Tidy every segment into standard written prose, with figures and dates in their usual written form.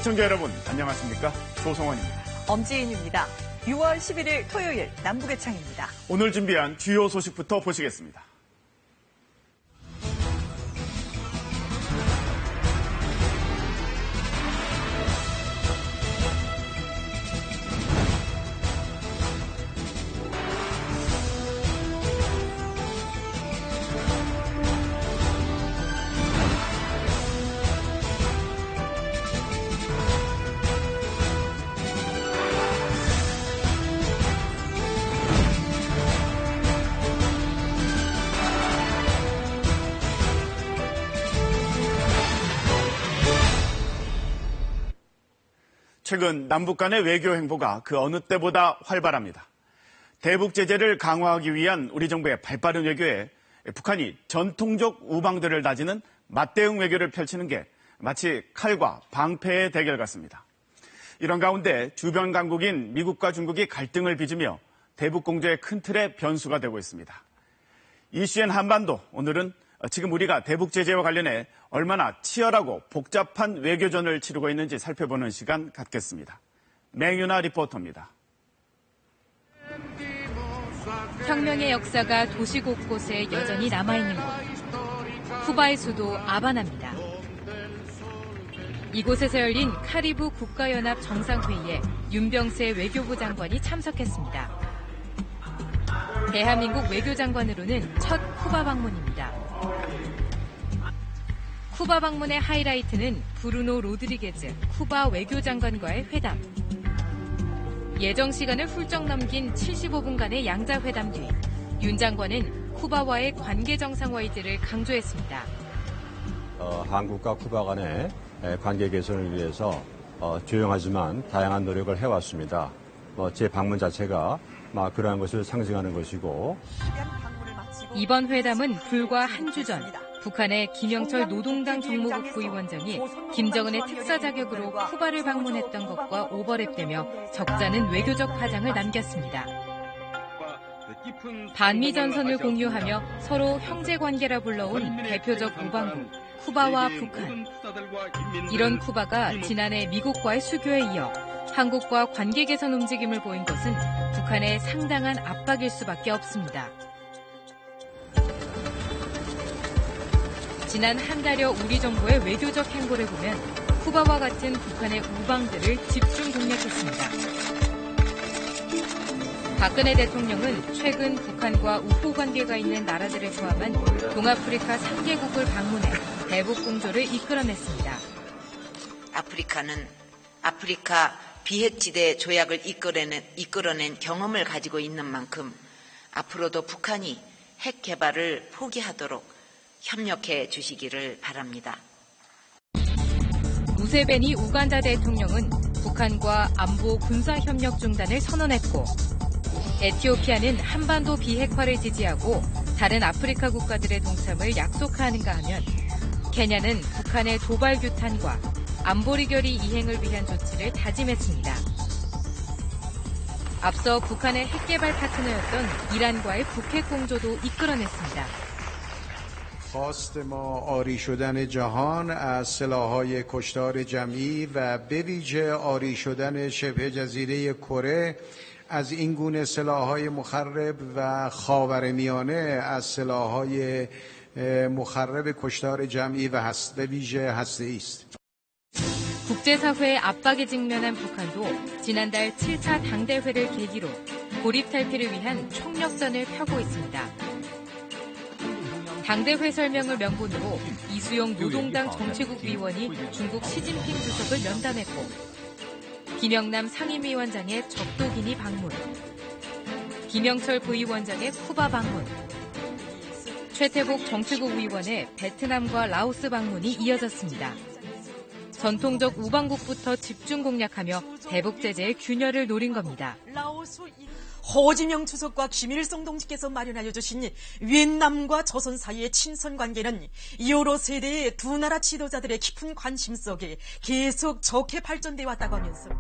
시청자 여러분, 안녕하십니까? 조성원입니다. 엄지인입니다. 6월 11일 토요일 남북의 창입니다. 오늘 준비한 주요 소식부터 보시겠습니다. 최근 남북 간의 외교 행보가 그 어느 때보다 활발합니다. 대북 제재를 강화하기 위한 우리 정부의 발빠른 외교에 북한이 전통적 우방들을 다지는 맞대응 외교를 펼치는 게 마치 칼과 방패의 대결 같습니다. 이런 가운데 주변 강국인 미국과 중국이 갈등을 빚으며 대북 공조의 큰 틀의 변수가 되고 있습니다. 이슈엔 한반도, 오늘은 지금 우리가 대북 제재와 관련해 얼마나 치열하고 복잡한 외교전을 치르고 있는지 살펴보는 시간 갖겠습니다. 맹윤아 리포터입니다. 혁명의 역사가 도시 곳곳에 여전히 남아있는 곳, 쿠바의 수도 아바나입니다. 이곳에서 열린 카리브 국가연합 정상회의에 윤병세 외교부 장관이 참석했습니다. 대한민국 외교장관으로는 첫 쿠바 방문입니다. 쿠바 방문의 하이라이트는 브루노 로드리게즈 쿠바 외교장관과의 회담. 예정 시간을 훌쩍 넘긴 75분간의 양자회담 뒤 윤 장관은 쿠바와의 관계 정상화 의지를 강조했습니다. 한국과 쿠바 간의 관계 개선을 위해서 조용하지만 다양한 노력을 해왔습니다. 제 방문 자체가 그러한 것을 상징하는 것이고, 이번 회담은 불과 한 주 전 북한의 김영철 노동당 정무국 부위원장이 김정은의 특사 자격으로 쿠바를 방문했던 것과 오버랩되며 적잖은 외교적 파장을 남겼습니다. 반미 전선을 공유하며 서로 형제관계라 불러온 대표적 우방국 쿠바와 북한. 이런 쿠바가 지난해 미국과의 수교에 이어 한국과 관계 개선 움직임을 보인 것은 북한의 상당한 압박일 수밖에 없습니다. 지난 한 달여 우리 정부의 외교적 행보를 보면 쿠바와 같은 북한의 우방들을 집중 공략했습니다. 박근혜 대통령은 최근 북한과 우호 관계가 있는 나라들을 포함한 동아프리카 3개국을 방문해 대북 공조를 이끌어냈습니다. 아프리카는 아프리카 비핵지대 조약을 이끌어낸 경험을 가지고 있는 만큼 앞으로도 북한이 핵 개발을 포기하도록 협력해 주시기를 바랍니다. 무세베니 우간다 대통령은 북한과 안보 군사 협력 중단을 선언했고, 에티오피아는 한반도 비핵화를 지지하고 다른 아프리카 국가들의 동참을 약속하는가 하면, 케냐는 북한의 도발 규탄과 안보리 결의 이행을 위한 조치를 다짐했습니다. 앞서 북한의 핵개발 파트너였던 이란과의 북핵 공조도 이끌어냈습니다. خواست ما آری شدن جهان از سلاح‌های کشتار جمعی و به ویژه آری شدن شبه جزیره کره از این گونه سلاح‌های مخرب و خاورمیانه از سلاح‌های مخرب کشتار جمعی و به ویژه هسته‌ای است. 국제사회의 압박에 직면한 북한도 지난달 7차 당대회를 계기로 고립 탈피를 위한 총력전을 펴고 있습니다. 당대회 설명을 명분으로 이수영 노동당 정치국 위원이 중국 시진핑 주석을 면담했고, 김영남 상임위원장의 적도기니 방문, 김영철 부위원장의 쿠바 방문, 최태복 정치국 위원의 베트남과 라오스 방문이 이어졌습니다. 전통적 우방국부터 집중 공략하며 대북 제재의 균열을 노린 겁니다. 호진영 주석과 김일성 동지께서 마련하여 주신 위엔남과 조선 사이의 친선 관계는 여러 세대의 두 나라 지도자들의 깊은 관심 속에 계속 좋게 발전돼 왔다고 하면서,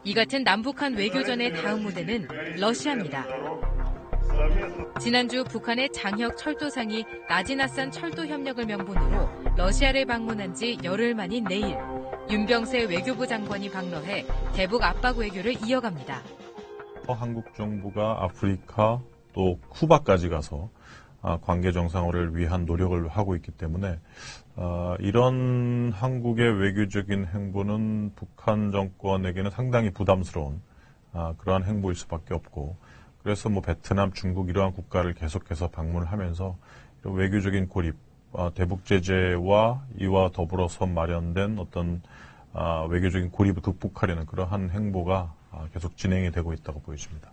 이 같은 남북한 외교전의 다음 무대는 러시아입니다. 지난주 북한의 장혁 철도상이 나지나산 철도 협력을 명분으로 러시아를 방문한 지 열흘 만인 내일 윤병세 외교부 장관이 방문해 대북 압박 외교를 이어갑니다. 한국 정부가 아프리카 또 쿠바까지 가서 관계 정상화를 위한 노력을 하고 있기 때문에 이런 한국의 외교적인 행보는 북한 정권에게는 상당히 부담스러운 그러한 행보일 수밖에 없고, 그래서 베트남, 중국 이러한 국가를 계속해서 방문을 하면서 외교적인 고립, 대북 제재와 이와 더불어서 마련된 어떤 외교적인 고립을 극복하려는 그러한 행보가 계속 진행이 되고 있다고 보여집니다.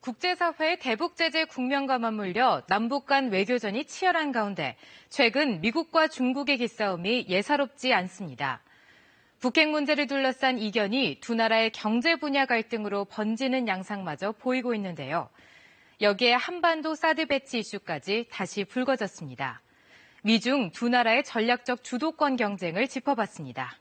국제사회의 대북 제재 국면과 맞물려 남북 간 외교전이 치열한 가운데 최근 미국과 중국의 기싸움이 예사롭지 않습니다. 북핵 문제를 둘러싼 이견이 두 나라의 경제 분야 갈등으로 번지는 양상마저 보이고 있는데요. 여기에 한반도 사드 배치 이슈까지 다시 불거졌습니다. 미중 두 나라의 전략적 주도권 경쟁을 짚어봤습니다.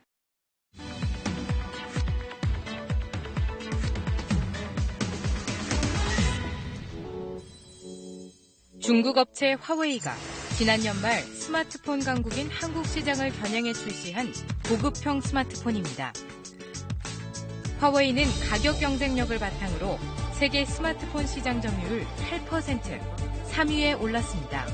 중국 업체 화웨이가 지난 연말 스마트폰 강국인 한국 시장을 겨냥해 출시한 고급형 스마트폰입니다. 화웨이는 가격 경쟁력을 바탕으로 세계 스마트폰 시장 점유율 8%, 3위에 올랐습니다.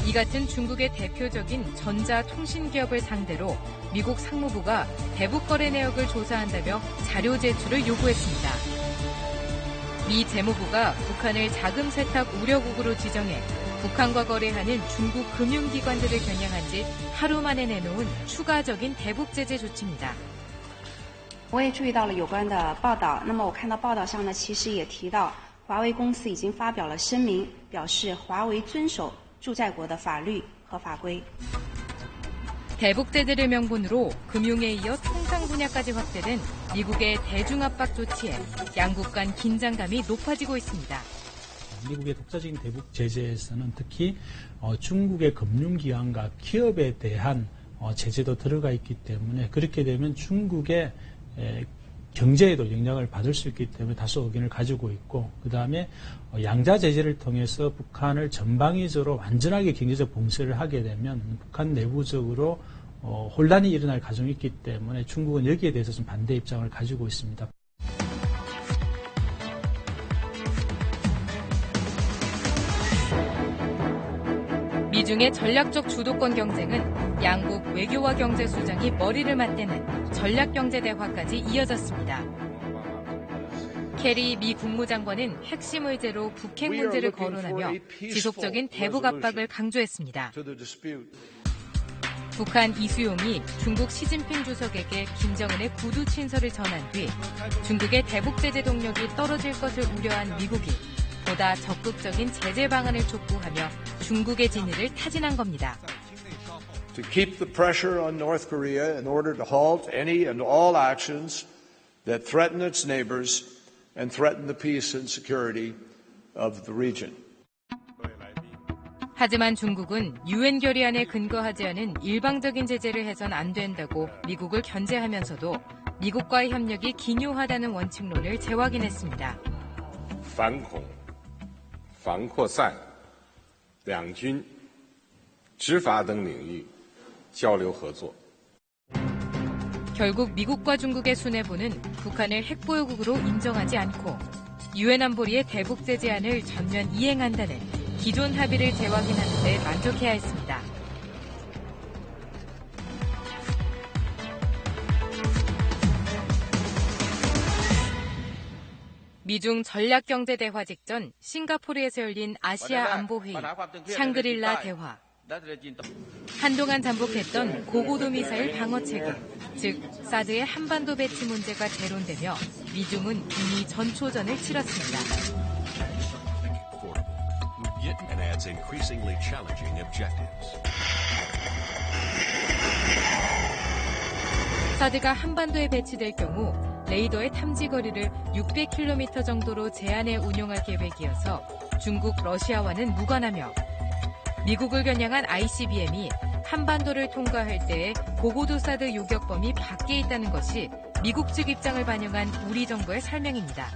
이 같은 중국의 대표적인 전자통신기업을 상대로 미국 상무부가 대북 거래 내역을 조사한다며 자료 제출을 요구했습니다. 미 재무부가 북한을 자금 세탁 우려국으로 지정해 북한과 거래하는 중국 금융기관들을 겨냥한 지 하루 만에 내놓은 추가적인 대북 제재 조치입니다. 我也注意到了有关的报道，那么我看到报道上呢，其实也提到华为公司已经发表了声明，表示华为遵守驻在国的法律和法规。 대북 제재를 명분으로 금융에 이어 통상 분야까지 확대된 미국의 대중압박 조치에 양국 간 긴장감이 높아지고 있습니다. 미국의 독자적인 대북 제재에서는 특히 중국의 금융기관과 기업에 대한 제재도 들어가 있기 때문에 그렇게 되면 중국의 경제에도 영향을 받을 수 있기 때문에 다소 의견을 가지고 있고, 그다음에 양자 제재를 통해서 북한을 전방위적으로 완전하게 경제적 봉쇄를 하게 되면 북한 내부적으로 혼란이 일어날 가정이 있기 때문에 중국은 여기에 대해서 좀 반대 입장을 가지고 있습니다. 미중의 전략적 주도권 경쟁은 양국 외교와 경제 수장이 머리를 맞대는 전략경제 대화까지 이어졌습니다. 케리 미 국무장관은 핵심 의제로 북핵 문제를 거론하며 지속적인 대북 압박을 강조했습니다. 북한 이수용이 중국 시진핑 주석에게 김정은의 구두 친서를 전한 뒤 중국의 대북 제재 동력이 떨어질 것을 우려한 미국이 보다 적극적인 제재 방안을 촉구하며 중국의 진위를 타진한 겁니다. To keep the pressure on North Korea in order to halt any and all actions that threaten its neighbors and threaten the peace and security of the region. 하지만 중국은 유엔 결의안에 근거하지 않은 일방적인 제재를 해선 안 된다고 미국을 견제하면서도 미국과의 협력이 기묘하다는 원칙론을 재확인했습니다. 反恐、防扩散、两军、执法等领域交流合作. 결국 미국과 중국의 손해보는 북한을 핵보유국으로 인정하지 않고 유엔 안보리의 대북 제재안을 전면 이행한다는 기존 합의를 재확인하는 데 만족해야 했습니다. 미중 전략경제 대화 직전 싱가포르에서 열린 아시아 안보회의 샹그릴라 대화. 한동안 잠복했던 고고도 미사일 방어 체계, 즉 사드의 한반도 배치 문제가 재론되며 미중은 이미 전초전을 치렀습니다. 사드가 한반도에 배치될 경우 레이더의 탐지 거리를 600km 정도로 제한해 운용할 계획이어서 중국, 러시아와는 무관하며 미국을 겨냥한 ICBM이 한반도를 통과할 때의 고고도 사드 요격 범위 밖에 있다는 것이 미국 측 입장을 반영한 우리 정부의 설명입니다.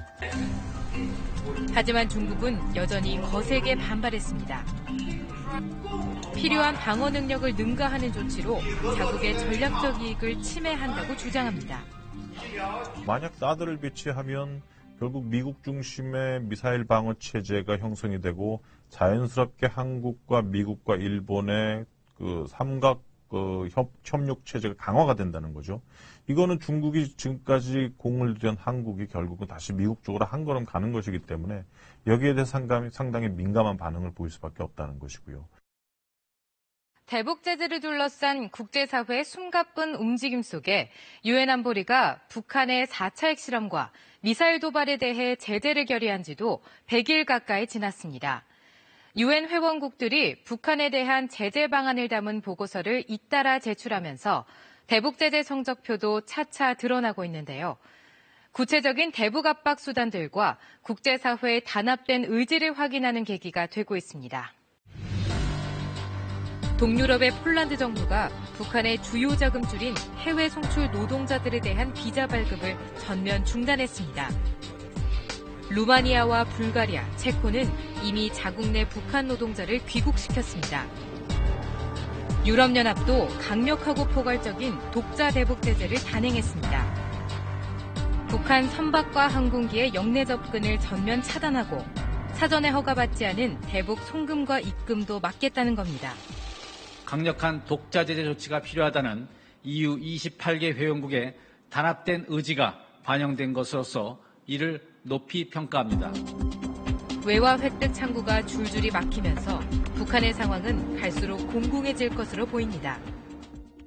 하지만 중국은 여전히 거세게 반발했습니다. 필요한 방어 능력을 능가하는 조치로 자국의 전략적 이익을 침해한다고 주장합니다. 만약 사드를 배치하면 결국 미국 중심의 미사일 방어 체제가 형성이 되고 자연스럽게 한국과 미국과 일본의 그 삼각 협력 체제가 강화가 된다는 거죠. 이거는 중국이 지금까지 공을 들인 한국이 결국은 다시 미국 쪽으로 한 걸음 가는 것이기 때문에 여기에 대해서 상당히 민감한 반응을 보일 수밖에 없다는 것이고요. 대북 제재를 둘러싼 국제사회의 숨가쁜 움직임 속에 유엔 안보리가 북한의 4차 핵실험과 미사일 도발에 대해 제재를 결의한 지도 100일 가까이 지났습니다. 유엔 회원국들이 북한에 대한 제재 방안을 담은 보고서를 잇따라 제출하면서 대북 제재 성적표도 차차 드러나고 있는데요. 구체적인 대북 압박 수단들과 국제사회의 단합된 의지를 확인하는 계기가 되고 있습니다. 동유럽의 폴란드 정부가 북한의 주요 자금줄인 해외 송출 노동자들에 대한 비자 발급을 전면 중단했습니다. 루마니아와 불가리아, 체코는 이미 자국 내 북한 노동자를 귀국시켰습니다. 유럽연합도 강력하고 포괄적인 독자 대북 제재를 단행했습니다. 북한 선박과 항공기의 역내 접근을 전면 차단하고 사전에 허가받지 않은 대북 송금과 입금도 막겠다는 겁니다. 강력한 독자 제재 조치가 필요하다는 EU 28개 회원국의 단합된 의지가 반영된 것으로서 이를 높이 평가합니다. 외화 획득 창구가 줄줄이 막히면서 북한의 상황은 갈수록 공공해질 것으로 보입니다.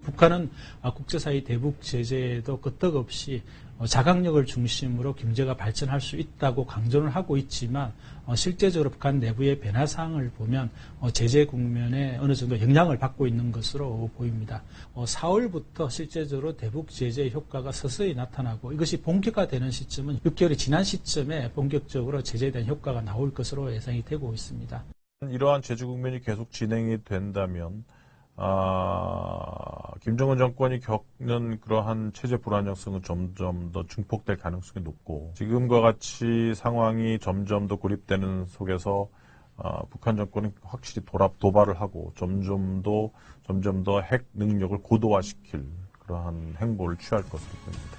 북한은 국제사회 대북 제재에도 끄떡없이 자강력을 중심으로 경제가 발전할 수 있다고 강조를 하고 있지만 실제적으로 북한 내부의 변화 사항을 보면 제재 국면에 어느 정도 영향을 받고 있는 것으로 보입니다. 4월부터 실제적으로 대북 제재의 효과가 서서히 나타나고 이것이 본격화되는 시점은 6개월이 지난 시점에 본격적으로 제재에 대한 효과가 나올 것으로 예상이 되고 있습니다. 이러한 제재 국면이 계속 진행이 된다면 김정은 정권이 겪는 그러한 체제 불안정성은 점점 더 증폭될 가능성이 높고 지금과 같이 상황이 점점 더 고립되는 속에서 북한 정권은 확실히 도발을 하고 점점 더 핵 능력을 고도화시킬 그러한 행보를 취할 것으로 보입니다.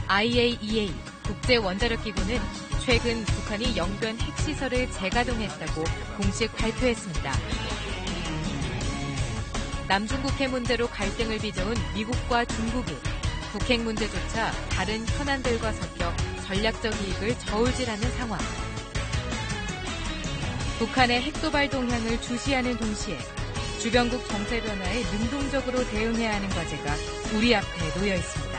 IAEA 국제원자력기구는 최근 북한이 영변 핵시설을 재가동했다고 공식 발표했습니다. 남중국 핵 문제로 갈등을 빚어온 미국과 중국이 북핵 문제조차 다른 현안들과 섞여 전략적 이익을 저울질하는 상황. 북한의 핵도발 동향을 주시하는 동시에 주변국 정세 변화에 능동적으로 대응해야 하는 과제가 우리 앞에 놓여 있습니다.